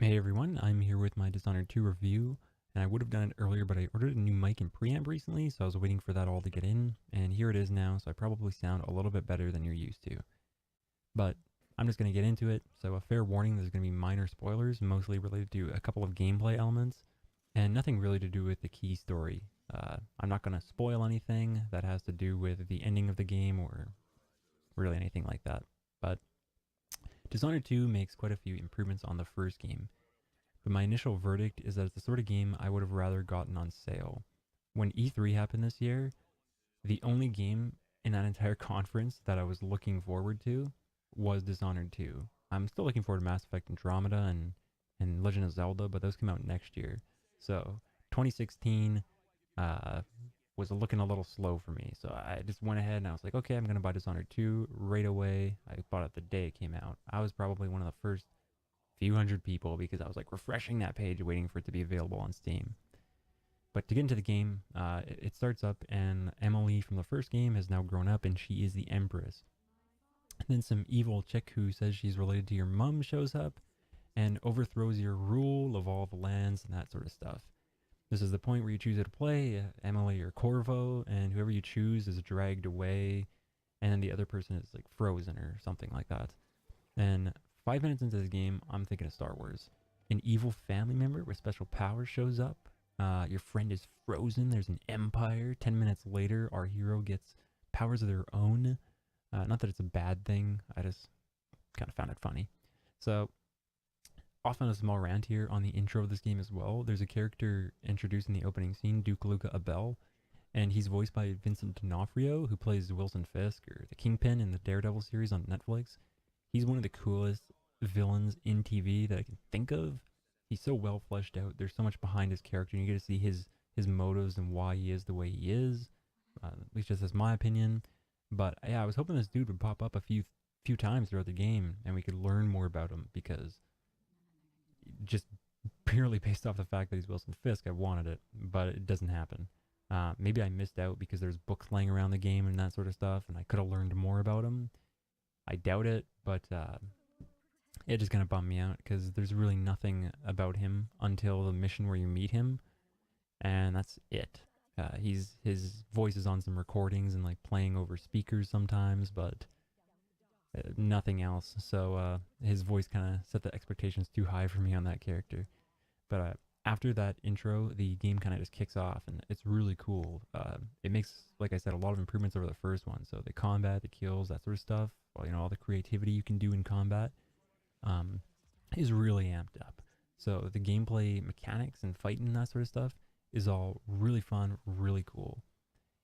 Hey everyone, I'm here with my Dishonored 2 review, and I would have done it earlier, but I ordered a new mic and preamp recently, so I was waiting for that all to get in, and here it is now, so I probably sound a little bit better than you're used to. But I'm just going to get into it, so a fair warning, there's going to be minor spoilers, mostly related to a couple of gameplay elements, and nothing really to do with the key story. I'm not going to spoil anything that has to do with the ending of the game, or really anything like that, but Dishonored 2 makes quite a few improvements on the first game. But my initial verdict is that it's the sort of game I would have rather gotten on sale. When E3 happened this year, the only game in that entire conference that I was looking forward to was Dishonored 2. I'm still looking forward to Mass Effect Andromeda and Legend of Zelda, but those come out next year. So 2016 uh, was looking a little slow for me. So I just went ahead and I was like, okay, I'm going to buy Dishonored 2 right away. I bought it the day it came out. I was probably one of the first few hundred people because I was like refreshing that page waiting for it to be available on Steam. But to get into the game, it starts up and Emily from the first game has now grown up and she is the Empress. And then some evil chick who says she's related to your mum shows up and overthrows your rule of all the lands and that sort of stuff. This is the point where you choose who to play, Emily or Corvo, and whoever you choose is dragged away, and then the other person is like frozen or something like that. And 5 minutes into the game, I'm thinking of Star Wars. An evil family member with special powers shows up. Your friend is frozen. There's an empire. 10 minutes later, our hero gets powers of their own. Not that it's a bad thing. I just kind of found it funny. So, off on a small rant here on the intro of this game as well. There's a character introduced in the opening scene, Duke Luca Abel, and he's voiced by Vincent D'Onofrio, who plays Wilson Fisk or the Kingpin in the Daredevil series on Netflix. He's one of the coolest villains in TV that I can think of. He's so well fleshed out. There's so much behind his character, and you get to see his motives and why he is the way he is. At least just as my opinion. But yeah, I was hoping this dude would pop up a few times throughout the game, and we could learn more about him because just purely based off the fact that he's Wilson Fisk, I wanted it, but it doesn't happen. Maybe I missed out because there's books laying around the game and that sort of stuff, and I could have learned more about him. I doubt it, but it just kind of bummed me out because there's really nothing about him until the mission where you meet him, and that's it. His voice is on some recordings and like playing over speakers sometimes, but nothing else. So his voice kind of set the expectations too high for me on that character. But after that intro, the game kind of just kicks off, and it's really cool. It makes, like I said, a lot of improvements over the first one. So the combat, the kills, that sort of stuff, all the creativity you can do in combat is really amped up. So the gameplay mechanics and fighting and that sort of stuff is all really fun, really cool.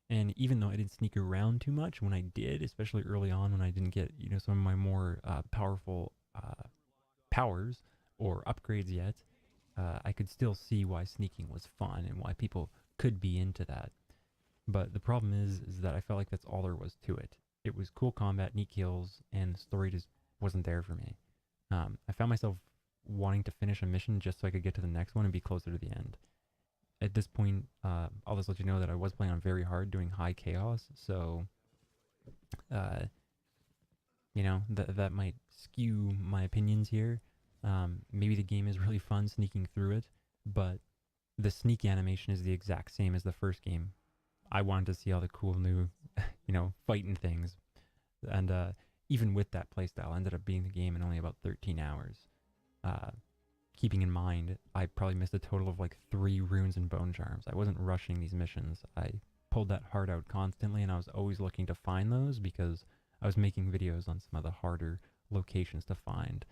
And even though I didn't sneak around too much, when I did, especially early on when I didn't get some of my more powerful powers or upgrades yet, I could still see why sneaking was fun and why people could be into that. But the problem is that I felt like that's all there was to it. It was cool combat, neat kills, and the story just wasn't there for me. I found myself wanting to finish a mission just so I could get to the next one and be closer to the end. At this point, I'll just let you know that I was playing on very hard, doing high chaos, so that might skew my opinions here. Maybe the game is really fun sneaking through it, but the sneak animation is the exact same as the first game. I wanted to see all the cool new, fighting things, and even with that playstyle, ended up beating the game in only about 13 hours. Keeping in mind, I probably missed a total of like 3 runes and bone charms. I wasn't rushing these missions. I pulled that heart out constantly, and I was always looking to find those because I was making videos on some of the harder locations to find.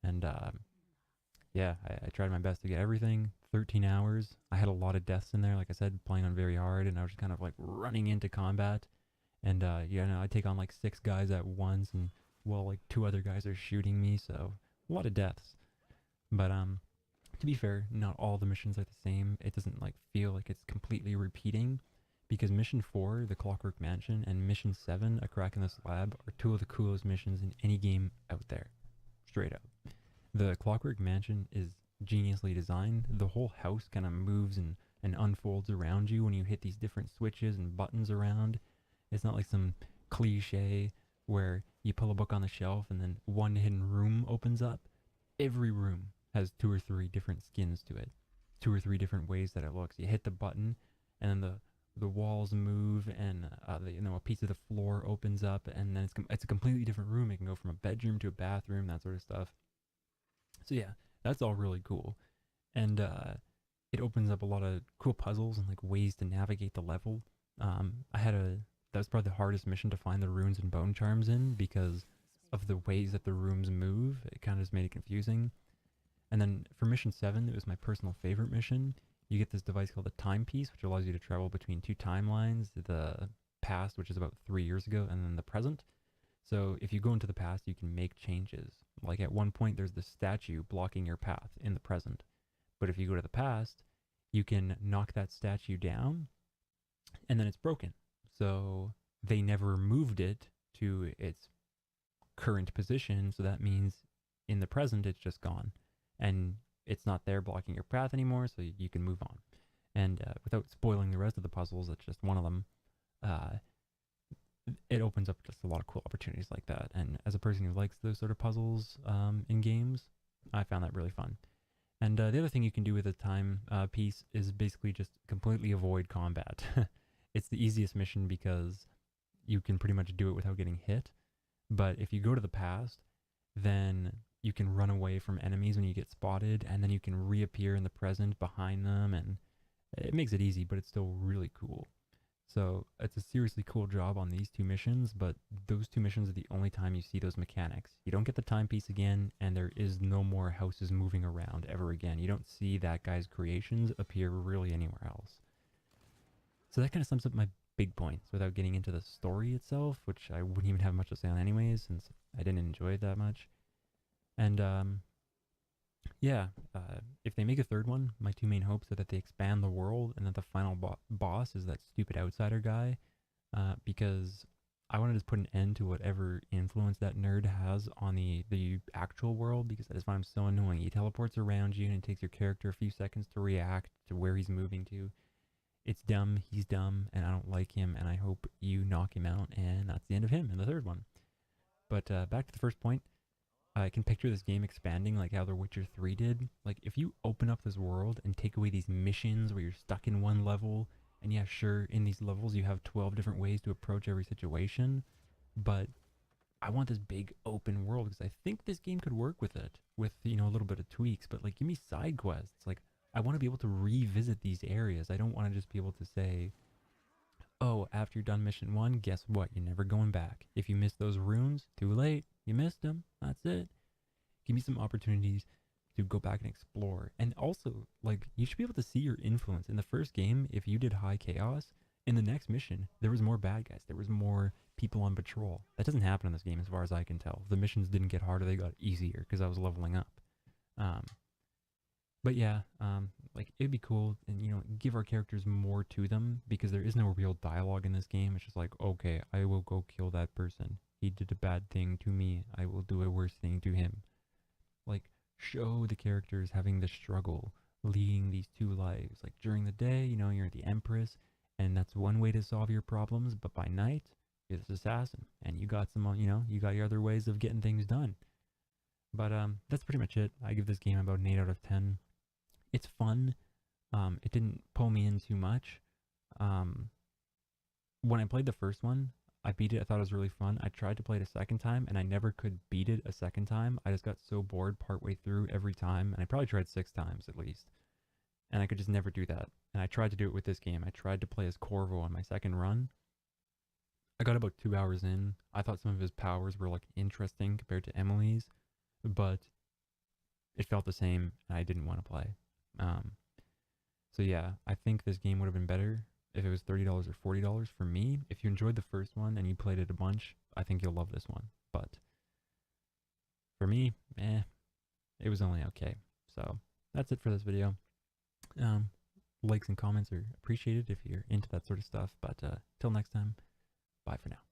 And yeah, I tried my best to get everything. 13 hours. I had a lot of deaths in there, like I said, playing on very hard, and I was just kind of like running into combat. And I take on like 6 guys at once, and like 2 other guys are shooting me, so a lot of deaths. But to be fair, not all the missions are the same. It doesn't like feel like it's completely repeating, because Mission 4, the Clockwork Mansion, and Mission 7, A Crack in the Slab, are 2 of the coolest missions in any game out there. Straight up. The Clockwork Mansion is geniusly designed. The whole house kind of moves and unfolds around you when you hit these different switches and buttons around. It's not like some cliche where you pull a book on the shelf and then one hidden room opens up. Every room has 2 or 3 different skins to it, 2 or 3 different ways that it looks. You hit the button, and then the walls move, and a piece of the floor opens up, and then it's a completely different room. It can go from a bedroom to a bathroom, that sort of stuff. So yeah, that's all really cool, and it opens up a lot of cool puzzles and like ways to navigate the level. That was probably the hardest mission to find the runes and bone charms in, because of the ways that the rooms move. It kind of just made it confusing. And then for mission 7, it was my personal favorite mission. You get this device called a timepiece, which allows you to travel between 2 timelines, the past, which is about 3 years ago, and then the present. So if you go into the past, you can make changes. Like at one point, there's this statue blocking your path in the present. But if you go to the past, you can knock that statue down, and then it's broken. So they never moved it to its current position, so that means in the present it's just gone. And it's not there blocking your path anymore, so you can move on. And without spoiling the rest of the puzzles, it's just one of them. It opens up just a lot of cool opportunities like that. And as a person who likes those sort of puzzles in games, I found that really fun. And the other thing you can do with a time piece is basically just completely avoid combat. It's the easiest mission because you can pretty much do it without getting hit. But if you go to the past, then you can run away from enemies when you get spotted, and then you can reappear in the present behind them, and it makes it easy, but it's still really cool. So it's a seriously cool job on these 2 missions, but those 2 missions are the only time you see those mechanics. You don't get the timepiece again, and there is no more houses moving around ever again. You don't see that guy's creations appear really anywhere else. So that kind of sums up my big points without getting into the story itself, which I wouldn't even have much to say on anyways, since I didn't enjoy it that much. And yeah, if they make a 3rd one, my 2 main hopes are that they expand the world, and that the final boss is that stupid outsider guy, because I want to just put an end to whatever influence that nerd has on the actual world, because I just find him so annoying. He teleports around you, and it takes your character a few seconds to react to where he's moving to. It's dumb, he's dumb, and I don't like him, and I hope you knock him out, and that's the end of him in the 3rd one. But back to the first point, I can picture this game expanding like how The Witcher 3 did. Like, if you open up this world and take away these missions where you're stuck in one level, and yeah, sure, in these levels you have 12 different ways to approach every situation, but I want this big open world, because I think this game could work with it, with, a little bit of tweaks. But like, give me side quests. Like, I want to be able to revisit these areas. I don't want to just be able to say, oh, after you're done mission 1, guess what? You're never going back. If you missed those runes, too late. You missed them. That's it. Give me some opportunities to go back and explore. And also, like, you should be able to see your influence. In the first game, if you did high chaos, in the next mission, there was more bad guys. There was more people on patrol. That doesn't happen in this game as far as I can tell. The missions didn't get harder. They got easier because I was leveling up. But yeah, like, it'd be cool, and give our characters more to them, because there is no real dialogue in this game. It's just like, okay, I will go kill that person. He did a bad thing to me. I will do a worse thing to him. Like, show the characters having the struggle, leading these 2 lives. Like, during the day, you're the Empress, and that's one way to solve your problems. But by night, you're this assassin, and you got some, you got your other ways of getting things done. But that's pretty much it. I give this game about an 8 out of 10. It's fun. It didn't pull me in too much. When I played the first one, I beat it. I thought it was really fun. I tried to play it a second time, and I never could beat it a second time. I just got so bored partway through every time, and I probably tried 6 times at least. And I could just never do that. And I tried to do it with this game. I tried to play as Corvo on my second run. I got about 2 hours in. I thought some of his powers were, like, interesting compared to Emily's, but it felt the same, and I didn't want to play. So yeah, I think this game would have been better if it was $30 or $40 for me. If you enjoyed the first one and you played it a bunch, I think you'll love this one. But for me, it was only okay. So that's it for this video. Likes and comments are appreciated if you're into that sort of stuff. But till next time, bye for now.